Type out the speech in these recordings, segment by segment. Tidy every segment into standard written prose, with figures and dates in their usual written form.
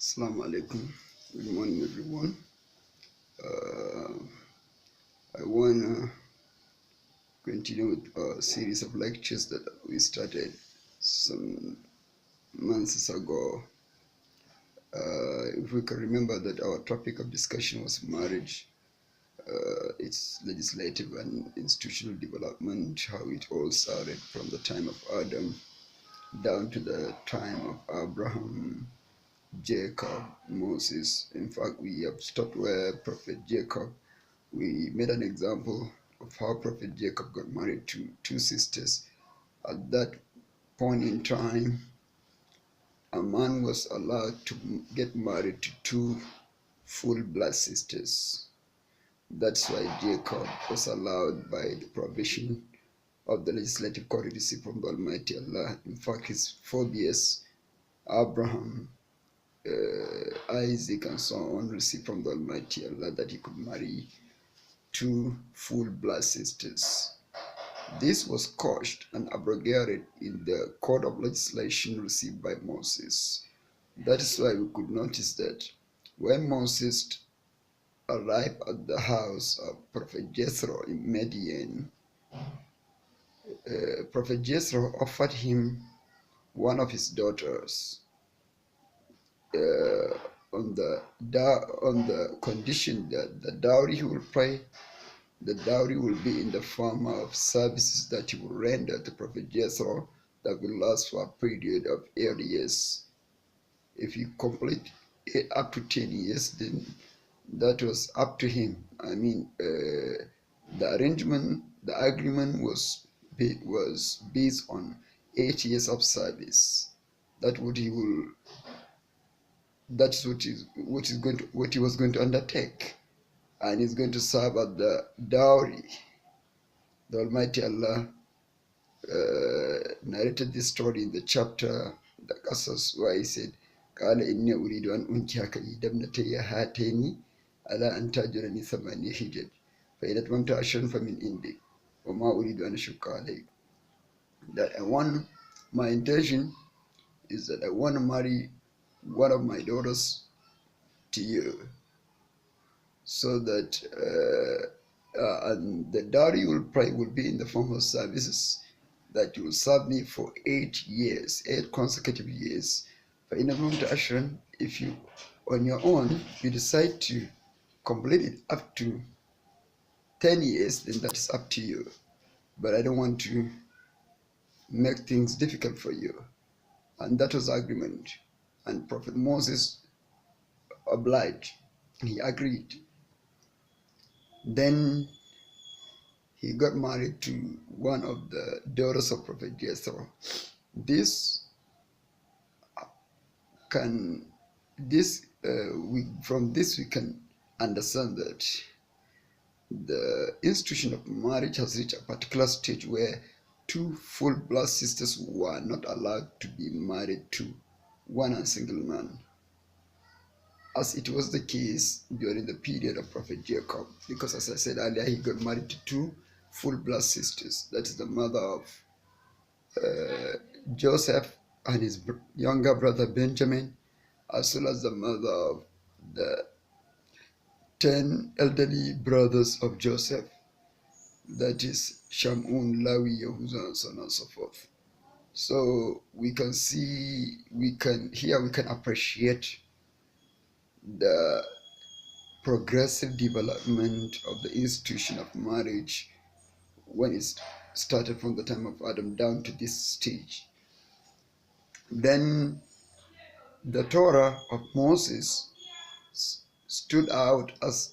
Assalamu alaikum. Good morning, everyone. Uh, I want to continue with a series of lectures that we started some months ago. If we can remember that our topic of discussion was marriage, its legislative and institutional development, how it all started from the time of Adam down to the time of Abraham, Jacob, Moses. In fact, we have stopped where Prophet Jacob. We made an example of how Prophet Jacob got married to two sisters. At that point in time, a man was allowed to get married to two full blood sisters. That's why Jacob was allowed by the provision of the legislative courtesy from the Almighty Allah. In fact, his forebears, Abraham, Isaac, and so on, received from the Almighty Allah that he could marry two full blood sisters. This was quashed and abrogated in the code of legislation received by Moses. That is why we could notice that when Moses arrived at the house of Prophet Jethro in Midian, Prophet Jethro offered him one of his daughters on the condition that the dowry he will pay. The dowry will be in the form of services that he will render to Prophet Jethro that will last for a period of 8 years. If he complete it up to 10 years, then that was up to him. The arrangement, the agreement was based on 8 years of service. That's what he was going to undertake, and he's going to serve as the dowry. The Almighty Allah narrated this story in the chapter, the Qasas, where he said, قال إني أريد أن أنكحك إحدى ابنتي هاتين على أن تأجرني 8 حجج فإن أتممت 10 فمن عندك وما أريد أن أشق عليك. That my intention is that I want to marry one of my daughters to you, so that and the dowry you will pay will be in the form of services that you will serve me for 8 years, 8 consecutive years. فإن أتممت 10, if you on your own you decide to complete it up to 10 years, then that is up to you. But I don't want to make things difficult for you. And that was the agreement. And Prophet Moses obliged. He agreed. Then he got married to one of the daughters of Prophet Jethro. From this we can understand that the institution of marriage has reached a particular stage where two full blood sisters were not allowed to be married to one single man, as it was the case during the period of Prophet Jacob, because as I said earlier, he got married to two full blood sisters. That is the mother of Joseph and his younger brother Benjamin, as well as the mother of the 10 elderly brothers of Joseph, that is Shamun, Lawi, Yehuza, and so on and so forth. So we can appreciate the progressive development of the institution of marriage when it started from the time of Adam down to this stage. Then the Torah of Moses stood out as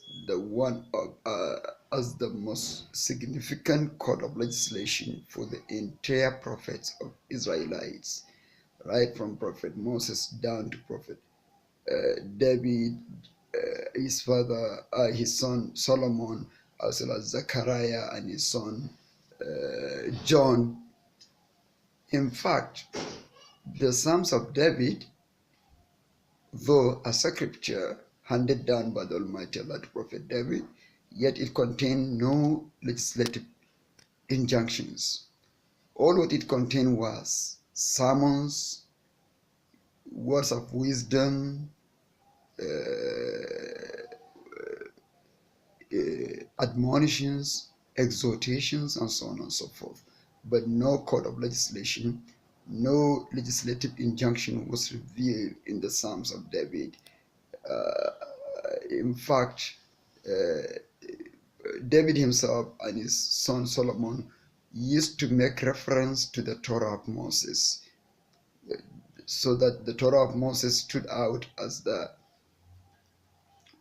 the most significant code of legislation for the entire prophets of Israelites, right from Prophet Moses down to Prophet David, his son Solomon, as well as Zechariah and his son John. In fact, the Psalms of David, though a scripture handed down by the Almighty Allah to Prophet David, yet it contained no legislative injunctions. All what it contained was sermons, words of wisdom, admonitions, exhortations, and so on and so forth. But no code of legislation, no legislative injunction was revealed in the Psalms of David. In fact, David himself and his son Solomon used to make reference to the Torah of Moses, so that the Torah of Moses stood out as the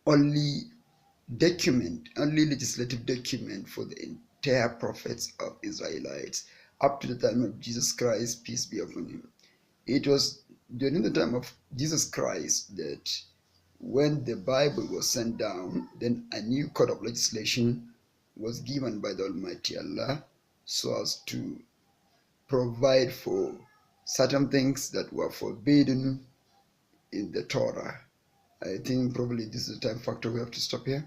only only legislative document for the entire prophets of Israelites up to the time of Jesus Christ, peace be upon him. It was during the time of Jesus Christ that when the Bible was sent down, then a new code of legislation was given by the Almighty Allah so as to provide for certain things that were forbidden in the Torah. I think probably this is the time factor we have to stop here.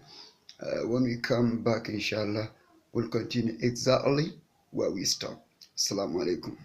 When we come back, inshallah, we'll continue exactly where we stop. Assalamu alaikum.